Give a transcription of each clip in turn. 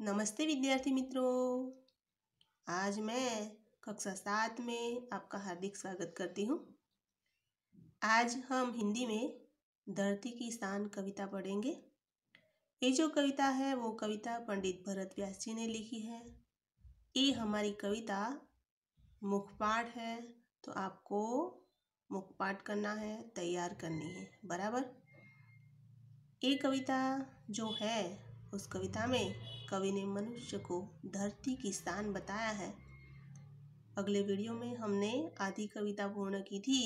नमस्ते विद्यार्थी मित्रों। आज मैं कक्षा 7 में आपका हार्दिक स्वागत करती हूँ। आज हम हिंदी में धरती की शान कविता पढ़ेंगे। ये जो कविता है वो कविता पंडित भरत व्यास जी ने लिखी है। ये हमारी कविता मुखपाठ है, तो आपको मुखपाठ करना है, तैयार करनी है बराबर। ये कविता जो है उस कविता में कवि ने मनुष्य को धरती की शान बताया है। अगले वीडियो में हमने आधी कविता पूर्ण की थी।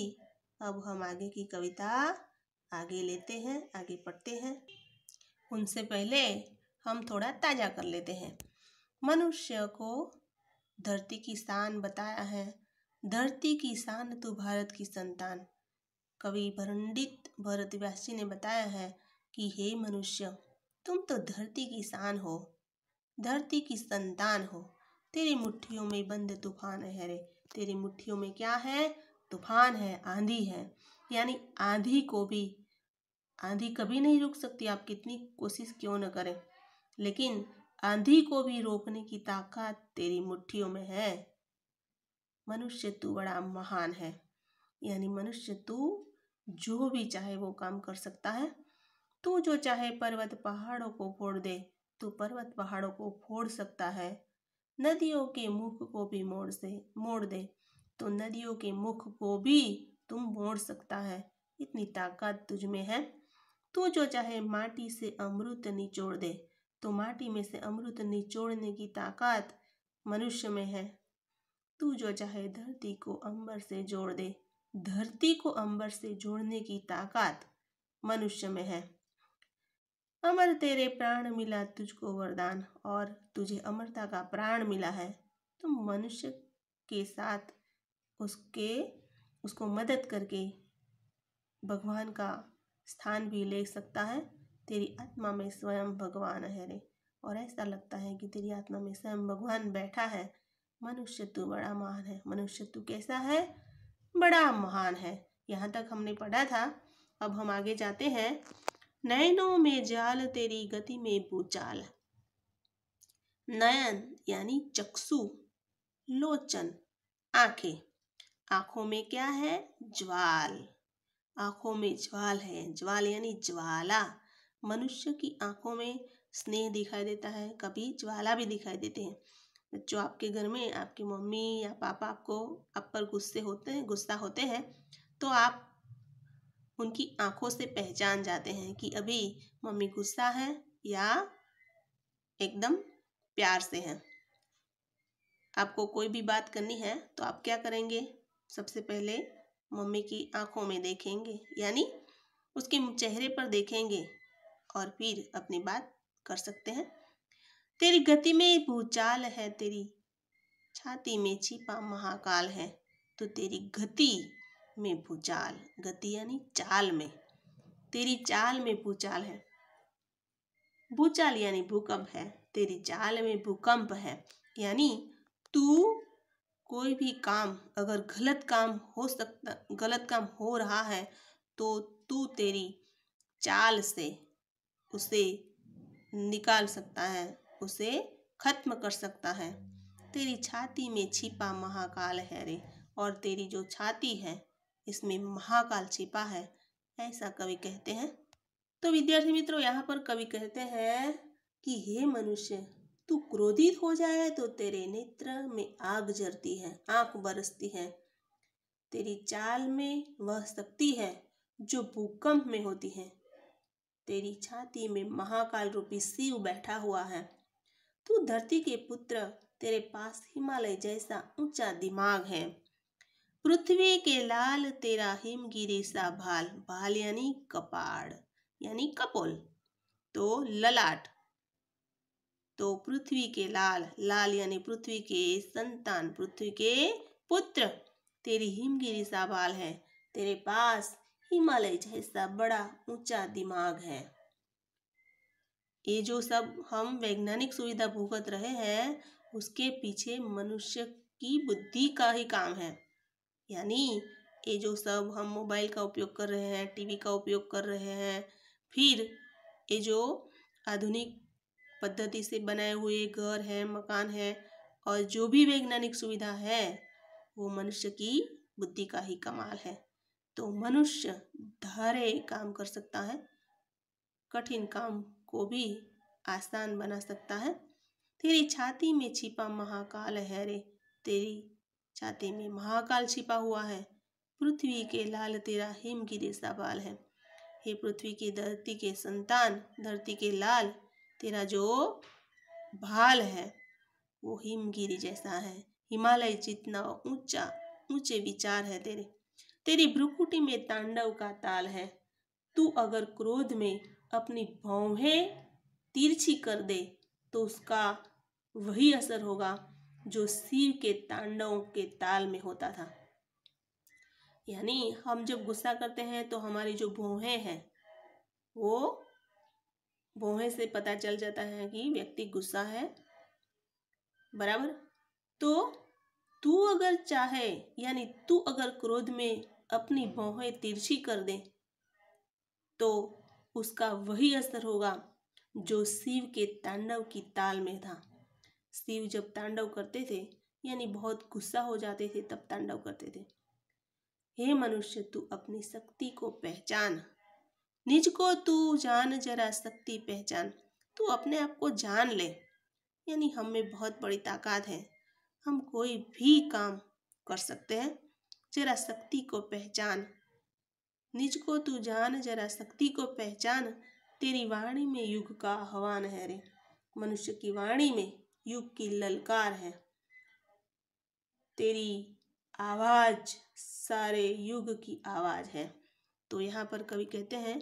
अब हम आगे की कविता आगे लेते हैं, आगे पढ़ते हैं। उनसे पहले हम थोड़ा ताजा कर लेते हैं। मनुष्य को धरती की शान बताया है। धरती की शान तू भारत की संतान। कवि पंडित भरत व्यास जी ने बताया है कि हे मनुष्य, तुम तो धरती की शान हो, धरती की संतान हो। तेरी मुट्ठियों में बंद तूफान है रे। तेरी मुट्ठियों में क्या है? तूफान है, आंधी है। यानी आंधी को भी, आंधी कभी नहीं रुक सकती, आप कितनी कोशिश क्यों न करें, लेकिन आंधी को भी रोकने की ताकत तेरी मुट्ठियों में है। मनुष्य तू बड़ा महान है। यानी मनुष्य तू जो भी चाहे वो काम कर सकता है। तू जो चाहे पर्वत पहाड़ों को फोड़ दे, तू पर्वत पहाड़ों को फोड़ सकता है। नदियों के मुख को भी मोड़ दे, तो नदियों के मुख को भी तुम मोड़ सकता है। इतनी ताकत तुझ में है। तू जो चाहे माटी से अमृत निचोड़ दे, तो माटी में से अमृत निचोड़ने की ताकत मनुष्य में है। तू जो चाहे धरती को अंबर से जोड़ दे, धरती को अंबर से जोड़ने की ताकत मनुष्य में है। अमर तेरे प्राण मिला तुझको वरदान, और तुझे अमरता का प्राण मिला है। तुम मनुष्य के साथ उसको मदद करके भगवान का स्थान भी ले सकता है। तेरी आत्मा में स्वयं भगवान है रे, और ऐसा लगता है कि तेरी आत्मा में स्वयं भगवान बैठा है। मनुष्य तू बड़ा महान है। मनुष्य तू कैसा है? बड़ा महान है। यहाँ तक हमने पढ़ा था। अब हम आगे जाते हैं। नयनों में जाल, तेरी गति में भूचाल। नयन यानी चक्षु, लोचन आंखें। आंखों में क्या है? ज्वाल। आंखों में ज्वाल है। ज्वाल यानी ज्वाला। मनुष्य की आंखों में स्नेह दिखाई देता है, कभी ज्वाला भी दिखाई देते हैं। जो आपके घर में आपकी मम्मी या पापा आप पर गुस्सा होते हैं, तो आप उनकी आंखों से पहचान जाते हैं कि अभी मम्मी गुस्सा है या एकदम प्यार से है। आपको कोई भी बात करनी है तो आप क्या करेंगे? सबसे पहले मम्मी की आंखों में देखेंगे, यानी उसके चेहरे पर देखेंगे, और फिर अपनी बात कर सकते हैं। तेरी गति में भूचाल है, तेरी छाती में छिपा महाकाल है। तो तेरी गति में भूचाल, गति यानी चाल में, तेरी चाल में भूचाल है। भूचाल यानी भूकंप है। तेरी चाल में भूकंप है, यानी तू कोई भी काम, अगर गलत काम हो रहा है, तो तू तेरी चाल से उसे निकाल सकता है, उसे खत्म कर सकता है। तेरी छाती में छिपा महाकाल है रे, और तेरी जो छाती है इसमें महाकाल छिपा है, ऐसा कवि कहते हैं। तो विद्यार्थी मित्रों, यहाँ पर कवि कहते हैं कि हे मनुष्य, तू क्रोधित हो जाए तो तेरे नेत्र में आग जलती है, आंख बरसती है। तेरी चाल में वह शक्ति है जो भूकंप में होती है। तेरी छाती में महाकाल रूपी शिव बैठा हुआ है। तू धरती के पुत्र, तेरे पास हिमालय जैसा ऊंचा दिमाग है। पृथ्वी के लाल, तेरा हिमगिरी सा भाल। भाल यानी कपाड़ यानी कपोल, तो ललाट। तो पृथ्वी के लाल, लाल यानी पृथ्वी के संतान, पृथ्वी के पुत्र, तेरी हिमगिरी सा बाल है। तेरे पास हिमालय जैसा बड़ा ऊंचा दिमाग है। ये जो सब हम वैज्ञानिक सुविधा भुगत रहे हैं, उसके पीछे मनुष्य की बुद्धि का ही काम है। यानी ये जो सब हम मोबाइल का उपयोग कर रहे हैं, टीवी का उपयोग कर रहे हैं, फिर ये जो आधुनिक पद्धति से बनाए हुए घर है, मकान है और जो भी वैज्ञानिक सुविधा है वो मनुष्य की बुद्धि का ही कमाल है। तो मनुष्य धारे काम कर सकता है, कठिन काम को भी आसान बना सकता है। तेरी छाती में छिपा महाकाल है रे, तेरी छाती में महाकाल छिपा हुआ है। पृथ्वी के लाल तेरा हिमगिरी सा बाल है। हे पृथ्वी की धरती के संतान, धरती के लाल तेरा जो भाल है वो हिमगिरी जैसा है। हिमालय जितना ऊंचा ऊंचे विचार है तेरे। तेरी भ्रुकुटी में तांडव का ताल है। तू अगर क्रोध में अपनी भौहें तिरछी कर दे तो उसका वही असर होगा जो शिव के तांडव के ताल में होता था। यानी हम जब गुस्सा करते हैं तो हमारी जो भौहें हैं वो भौहें से पता चल जाता है कि व्यक्ति गुस्सा है, बराबर। तो तू अगर चाहे यानी तू अगर क्रोध में अपनी भौहें तिरछी कर दे तो उसका वही असर होगा जो शिव के तांडव की ताल में था। शिव जब तांडव करते थे यानी बहुत गुस्सा हो जाते थे तब तांडव करते थे। हे मनुष्य, तू अपनी शक्ति को पहचान, निज को तू जान, जरा शक्ति पहचान। तू अपने आप को जान ले, यानी हम में बहुत बड़ी ताकत है, हम कोई भी काम कर सकते हैं। जरा शक्ति को पहचान, निज को तू जान, जरा शक्ति को पहचान। तेरी वाणी में युग का आह्वान है रे, मनुष्य की वाणी में युग की ललकार है। तेरी आवाज सारे युग की आवाज है। तो यहाँ पर कवि कहते हैं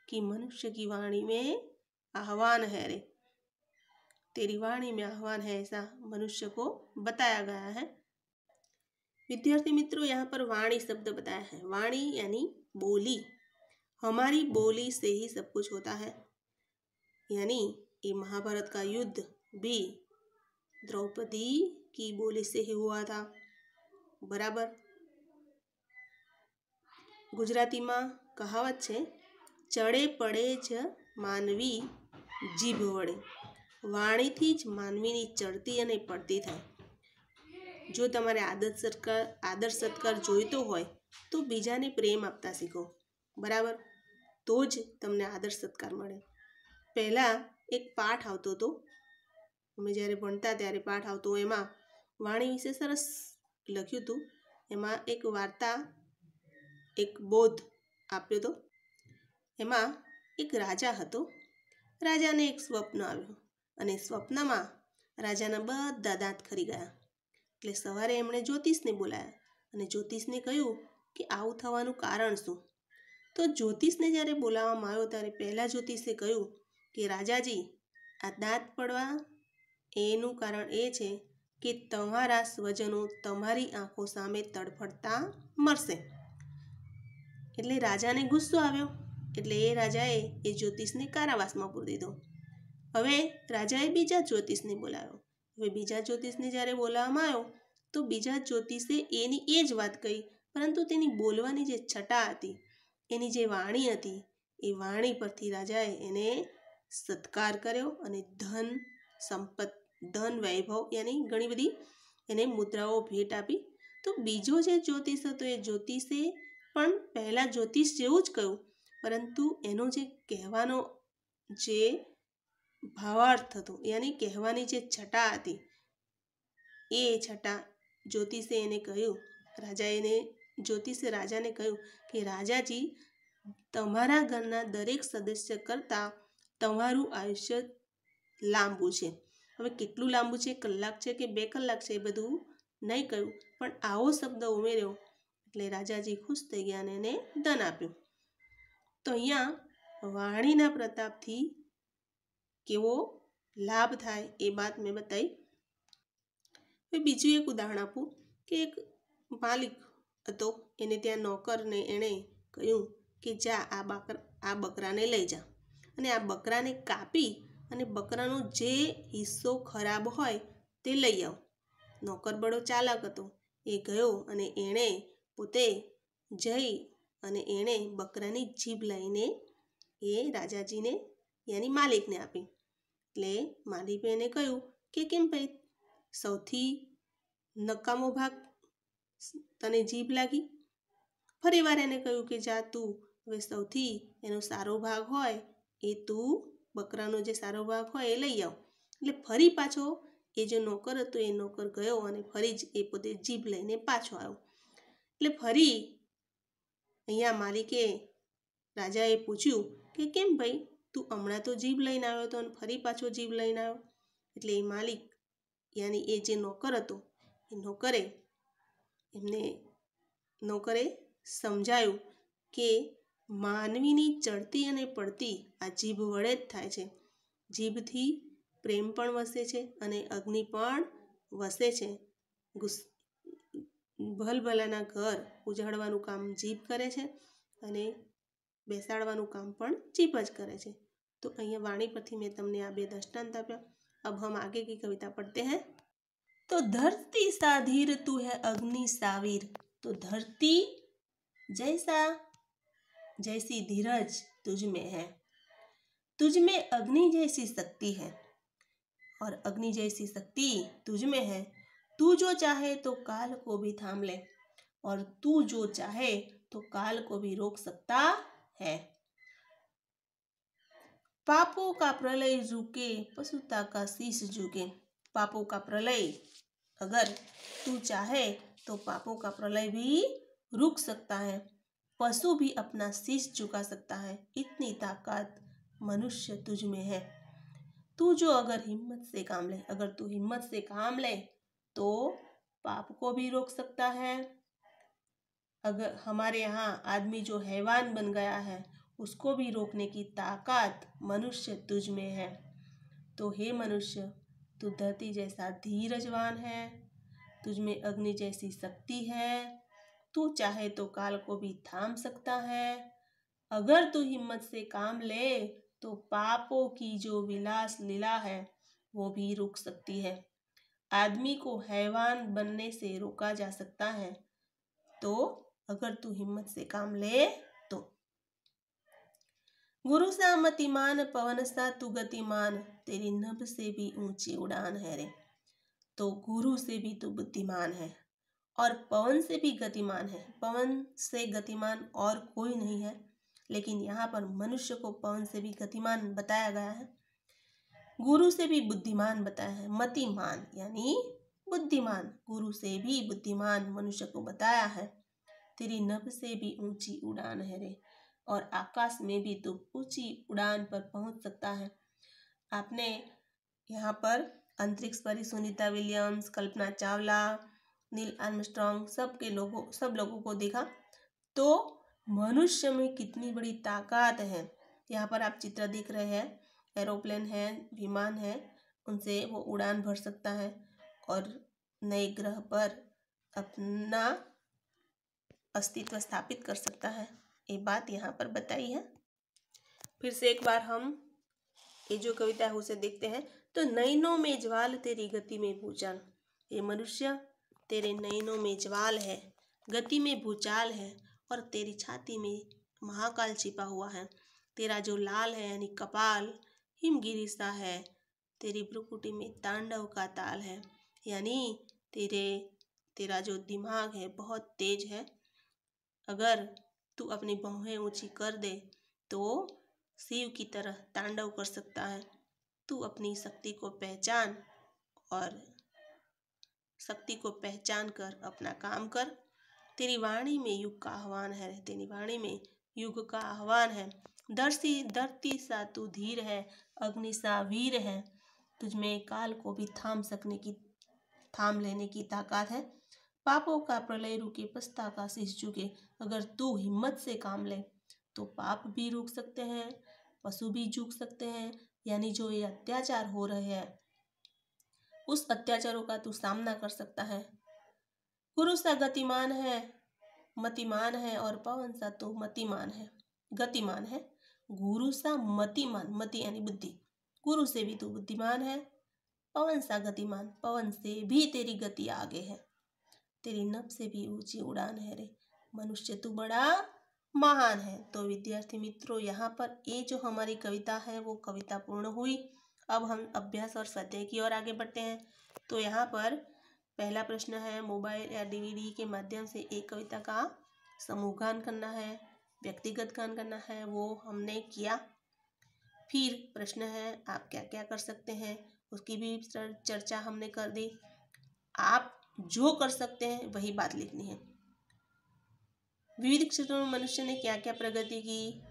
कि मनुष्य की वाणी में आह्वान है रे, तेरी वाणी में आह्वान है, ऐसा मनुष्य को बताया गया है। विद्यार्थी मित्रों, यहाँ पर वाणी शब्द बताया है। वाणी यानी बोली, हमारी बोली से ही सब कुछ होता है। यानी ये महाभारत का युद्ध भी द्रौपदी की बोली से ही हुआ था, बराबर। ગુજરાતીમાં કહાવત છે, ચડે પડે જ માનવી જીભ વડે। વાણીથી જ માનવીની ચડતી અને પડતી થાય। જો તમારે આદર સત્કાર જોઈતો હોય તો બીજાને પ્રેમ આપતા શીખો, બરાબર, તો જ તમને આદર સત્કાર મળે। પહેલાં એક પાઠ આવતો હતો, અમે જ્યારે ભણતા ત્યારે પાઠ આવતો, એમાં વાણી વિશે સરસ લખ્યું હતું। એમાં એક વાર્તા, એક બોધ આપ્યો હતો। એમાં એક રાજા હતો। રાજાને એક સ્વપ્ન આવ્યું અને સ્વપ્નમાં રાજાના બધા દાંત ખરી ગયા। એટલે સવારે એમણે જ્યોતિષને બોલાયા અને જ્યોતિષને કહ્યું કે આવું થવાનું કારણ શું। તો જ્યોતિષને જ્યારે બોલાવવામાં આવ્યો ત્યારે પહેલાં જ્યોતિષે કહ્યું કે રાજાજી, આ દાંત પડવા એનું કારણ એ છે કે તમારા સ્વજનો તમારી આંખો સામે તડફડતા મરશે। એટલે રાજાને ગુસ્સો આવ્યો, એટલે એ રાજાએ એ જ્યોતિષને કારાવાસમાં પૂરી દીધો। હવે રાજાએ બીજા જ્યોતિષને બોલાવ્યો। હવે બીજા જ્યોતિષને જ્યારે બોલાવવામાં આવ્યો તો બીજા જ્યોતિષે એની એ જ વાત કહી, પરંતુ તેની બોલવાની જે છટા હતી, એની જે વાણી હતી, એ વાણી પરથી રાજાએ એને સત્કાર કર્યો અને ધન સંપત્તિ, ધન વૈભવ યાની ઘણી બધી એને મુદ્રાઓ ભેટ આપી। તો બીજો જે જ્યોતિષ હતો એ જ્યોતિષે પણ પહેલાં જ્યોતિષ જેવું જ કહ્યું, પરંતુ એનો જે કહેવાનો જે ભાવાર્થ હતો યાની કહેવાની જે છટા હતી, એ છટા જ્યોતિષે એને કહ્યું, જ્યોતિષે રાજાને કહ્યું કે રાજાજી, તમારા ઘરના દરેક સદસ્ય કરતાં તમારું આયુષ્ય લાંબુ છે। હવે કેટલું લાંબુ છે, કલાક છે કે 2 કલાક છે, એ બધું નહીં કહ્યું, પણ આવો શબ્દ ઉમેર્યો એટલે રાજાજી ખુશ થઈ ગયા અને એને ધન આપ્યું। તો અહીંયા વાણીના પ્રતાપથી કેવો લાભ થાય એ વાત મેં બતાવી। હવે બીજું એક ઉદાહરણ આપું કે એક માલિક હતો, એને ત્યાં નોકરને એણે કહ્યું કે જા આ બકરાને લઈ જા અને આ બકરાને કાપી અને બકરાનો જે હિસ્સો ખરાબ હોય તે લઈ આવ। નોકર બડો ચાલાક હતો, એ ગયો અને એણે પોતે જઈ અને એણે બકરાની જીભ લઈને એ રાજાજીને યાની માલિકને આપી। એટલે માલિકે કહ્યું કે કેમ ભાઈ સૌથી નકામો ભાગ તને જીભ લાગી? ફરીવાર એને કહ્યું કે જા તું હવે સૌથી એનો સારો ભાગ હોય એ તું બકરાનો જે સારો ભાગ હોય એ લઈ આવ. એટલે ફરી પાછો એ જે નોકર હતો એ નોકર ગયો અને ફરી જ એ પોતે જીભ લઈને પાછો આવ્યો. એટલે ફરી અહીંયા માલિકે રાજાએ પૂછ્યું કે કેમ ભાઈ તું હમણાં તો જીભ લઈને આવ્યો હતો અને ફરી પાછો જીભ લઈને આવ્યો? એટલે એ માલિક યાની એ જે નોકર હતો એ નોકરે સમજાયું કે માનવીની ચડતી અને પડતી આ જીભ વડે જ થાય છે. જીભથી પ્રેમ પણ વસે છે અને અગ્નિ પણ વસે છે. ભલભલાના ઘર ઉજાડવાનું કામ જીભ કરે છે અને બેસાડવાનું કામ પણ जीभ જ કરે છે. तो અહીંયા वाणी परથી मैं તમને આ બે दृष्टांत આપ્યા. अब हम आगे की कविता पढ़ते हैं. तो धरती सा धीर तू है अग्नि सावीर. तो धरती जैसी धीरज तुझ में है. तुझ में अग्नि जैसी शक्ति है और अग्नि जैसी शक्ति तुझ में है. तू जो चाहे तो काल को भी थाम ले और तू जो चाहे तो काल को भी रोक सकता है. पापों का प्रलय रुके पशुता का शीश झुके. पापों का प्रलय अगर तू चाहे तो पापों का प्रलय भी रुक सकता है. पशु भी अपना शीश झुका सकता है. इतनी ताकत मनुष्य तुझ में है. तू जो अगर हिम्मत से काम ले, अगर तू हिम्मत से काम ले तो पाप को भी रोक सकता है. अगर हमारे यहाँ आदमी जो हैवान बन गया है उसको भी रोकने की ताकत मनुष्य तुझ में है. तो हे मनुष्य तू धरती जैसा धीरजवान है. तुझ में अग्नि जैसी शक्ति है. तू चाहे तो काल को भी थाम सकता है. अगर तू हिम्मत से काम ले तो पापों की जो विलास लीला है वो भी रुक सकती है. आदमी को हैवान बनने से रोका जा सकता है. तो अगर तू हिम्मत से काम ले तो. गुरु सा मतिमान पवन सा तू गतिमान. तेरी नभ से भी ऊंची उड़ान है रे. तो गुरु से भी तू बुद्धिमान है और पवन से भी गतिमान है. पवन से गतिमान और कोई नहीं है, लेकिन यहाँ पर मनुष्य को पवन से भी गतिमान बताया गया है. गुरु से भी बुद्धिमान बताया है. मतिमान यानी बुद्धिमान. गुरु से भी बुद्धिमान मनुष्य को बताया है. तेरी नभ से भी ऊंची उड़ान है रे. और आकाश में भी तू ऊंची उड़ान पर पहुंच सकता है. आपने यहाँ पर अंतरिक्ष परी Sunita Williams, Kalpana Chawla, Neil Armstrong सब लोगों को देखा. तो मनुष्य में कितनी बड़ी ताकत है. यहाँ पर आप चित्र देख रहे हैं. एरोप्लेन है, विमान है, उनसे वो उड़ान भर सकता है और नए ग्रह पर अपना अस्तित्व स्थापित कर सकता है. ये बात यहाँ पर बताई है. फिर से एक बार हम ये जो कविता है उसे देखते हैं. तो नैनों में ज्वाल तेरी गति में भूचाल. ये मनुष्य तेरे नैनों में ज्वाल है, गति में भूचाल है और तेरी छाती में महाकाल छिपा हुआ है. तेरा जो लाल है यानी कपाल हिमगिरी सा है. तेरी भ्रुकुटी में तांडव का ताल है. यानी तेरा जो दिमाग है बहुत तेज है. अगर तू अपनी बाहें ऊंची कर दे तो शिव की तरह तांडव कर सकता है. तू अपनी शक्ति को पहचान कर अपना काम कर. तेरी वाणी में युग का आह्वान है. तेरी वाणी में युग का आह्वान है. धरती सा तू धीर है, अग्नि सा वीर है. तुझमें काल को भी थाम लेने की ताकत है. पापों का प्रलय रुके पछता का शीश झुके. अगर तू हिम्मत से काम ले तो पाप भी रुक सकते हैं, पशु भी झुक सकते हैं. यानी जो ये अत्याचार हो रहे हैं उस अत्याचारों का तू सामना कर सकता है. गुरु सा गतिमान है, मतिमान है और पवन सा तू मतिमान है, गतिमान है. गुरु सा मतिमान, मति यानी बुद्धि. गुरु से भी तू बुद्धिमान है. पवन सा गतिमान, पवन से भी तेरी गति आगे है. तेरी नभ से भी ऊंची उड़ान है रे. मनुष्य तू बड़ा महान है. तो विद्यार्थी मित्रों यहाँ पर ये जो हमारी कविता है वो कविता पूर्ण हुई. अब हम अभ्यास और स्वाध्याय की ओर आगे बढ़ते हैं। तो यहाँ पर पहला प्रश्न है, मोबाइल या डीवीडी के माध्यम से एक कविता का समूह गान करना है, व्यक्तिगत गान करना है, वो हमने किया। फिर प्रश्न है, आप क्या क्या कर सकते हैं, उसकी भी चर्चा हमने कर दी। आप जो कर सकते हैं वही बात लिखनी है। विविध क्षेत्रों में मनुष्य ने क्या क्या प्रगति की,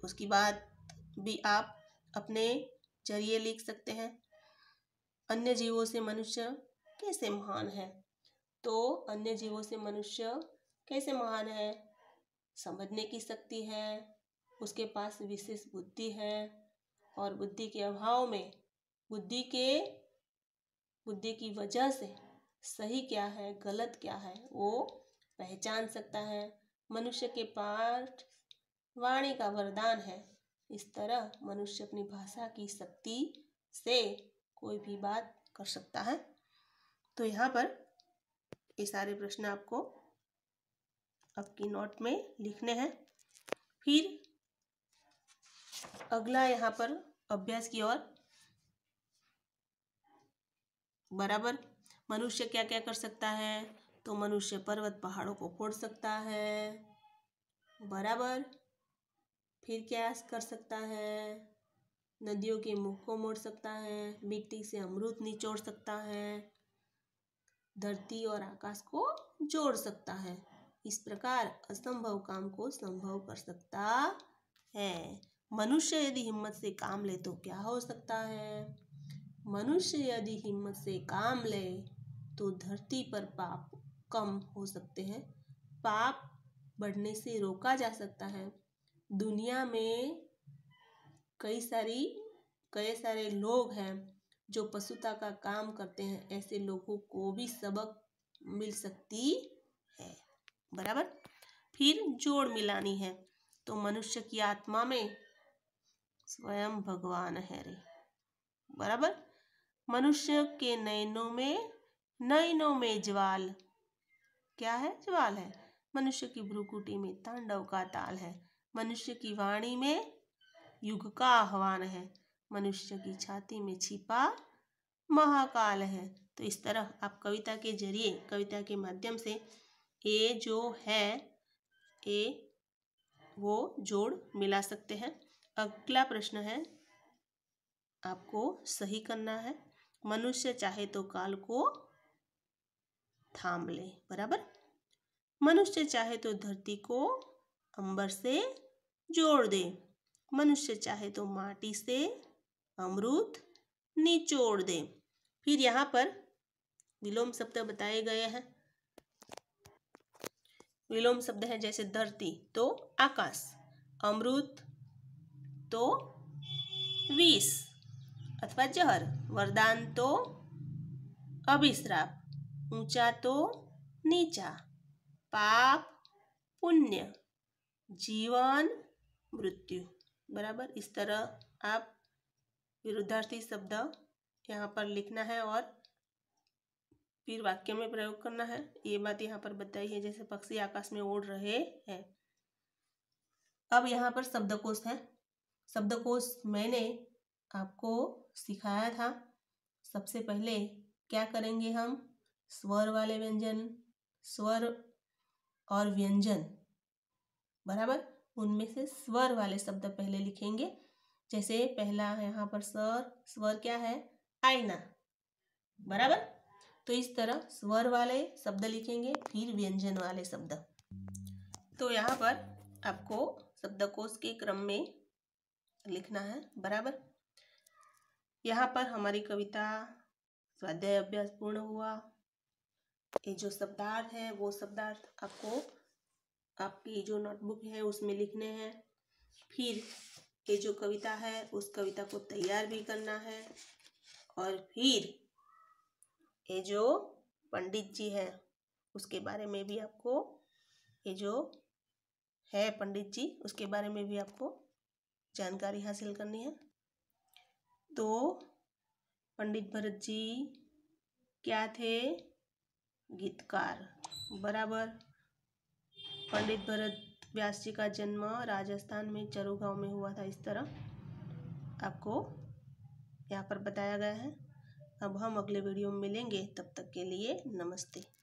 उसकी बात भी आप अपने जरिए लिख सकते हैं। अन्य जीवों से मनुष्य कैसे महान है, तो अन्य जीवों से मनुष्य कैसे महान है, समझने की शक्ति है, उसके पास विशेष बुद्धि है, और बुद्धि के अभाव में बुद्धि की वजह से सही क्या है गलत क्या है वो पहचान सकता है। मनुष्य के पास वाणी का वरदान है। इस तरह मनुष्य अपनी भाषा की शक्ति से कोई भी बात कर सकता है। तो यहाँ पर ये सारे प्रश्न आपको आपकी नोट में लिखने हैं। फिर अगला यहाँ पर अभ्यास की ओर, बराबर। मनुष्य क्या क्या कर सकता है, तो मनुष्य पर्वत पहाड़ों को फोड़ सकता है, बराबर। फिर क्या कर सकता है, नदियों के मुख को मोड़ सकता है, मिट्टी से अमरूद निचोड़ सकता है, धरती और आकाश को जोड़ सकता है। इस प्रकार असंभव काम को संभव कर सकता है। मनुष्य यदि हिम्मत से काम ले तो क्या हो सकता है, मनुष्य यदि हिम्मत से काम ले तो धरती पर पाप कम हो सकते हैं, पाप बढ़ने से रोका जा सकता है। दुनिया में कई सारे लोग हैं जो पशुता का काम करते हैं, ऐसे लोगों को भी सबक मिल सकती है, बराबर। फिर जोड़ मिलानी है, तो मनुष्य की आत्मा में स्वयं भगवान है रे, बराबर। मनुष्य के नयनों में ज्वाल, क्या है, ज्वाल है। मनुष्य की भ्रुकुटी में तांडव का ताल है। मनुष्य की वाणी में युग का आह्वान है। मनुष्य की छाती में छिपा महाकाल है। तो इस तरह आप कविता के जरिए, कविता के माध्यम से ये जो है ये वो जोड़ मिला सकते हैं। अगला प्रश्न है, आपको सही करना है। मनुष्य चाहे तो काल को थाम ले, बराबर। मनुष्य चाहे तो धरती को अंबर से जोड़ दे। मनुष्य चाहे तो माटी से अमरूद निचोड़ दे। फिर यहाँ पर विलोम शब्द बताए गए हैं। विलोम शब्द है जैसे धरती तो आकाश, अमरूद तो विष अथवा जहर, वरदान तो अभिश्राप, ऊंचा तो नीचा, पाप पुण्य, जीवन मृत्यु, बराबर। इस तरह आप विरुद्धार्थी शब्द यहाँ पर लिखना है और फिर वाक्य में प्रयोग करना है। ये बात यहाँ पर बताई है जैसे पक्षी आकाश में उड़ रहे हैं। अब यहाँ पर शब्दकोश है। शब्दकोश मैंने आपको सिखाया था। सबसे पहले क्या करेंगे हम, स्वर वाले व्यंजन, स्वर और व्यंजन, बराबर, उनमें से स्वर वाले शब्द पहले लिखेंगे। जैसे पहला यहाँ पर स्वर क्या है, आईना, बराबर। तो इस तरह स्वर वाले शब्द लिखेंगे, फिर व्यंजन वाले शब्द। तो यहाँ पर आपको शब्दकोश के क्रम में लिखना है, बराबर। यहाँ पर हमारी कविता स्वाध्याय अभ्यास पूर्ण हुआ। ये जो शब्दार्थ है वो शब्दार्थ आपको आपकी जो नोटबुक है उसमें लिखने हैं। फिर ये जो कविता है उस कविता को तैयार भी करना है। और फिर ये जो पंडित जी है उसके बारे में भी आपको, ये जो है पंडित जी उसके बारे में भी आपको जानकारी हासिल करनी है। तो पंडित भरत जी क्या थे, गीतकार, बराबर। पंडित भरत व्यास जी का जन्म राजस्थान में चरू गांव में हुआ था। इस तरह आपको यहाँ पर बताया गया है। अब हम अगले वीडियो में मिलेंगे, तब तक के लिए नमस्ते।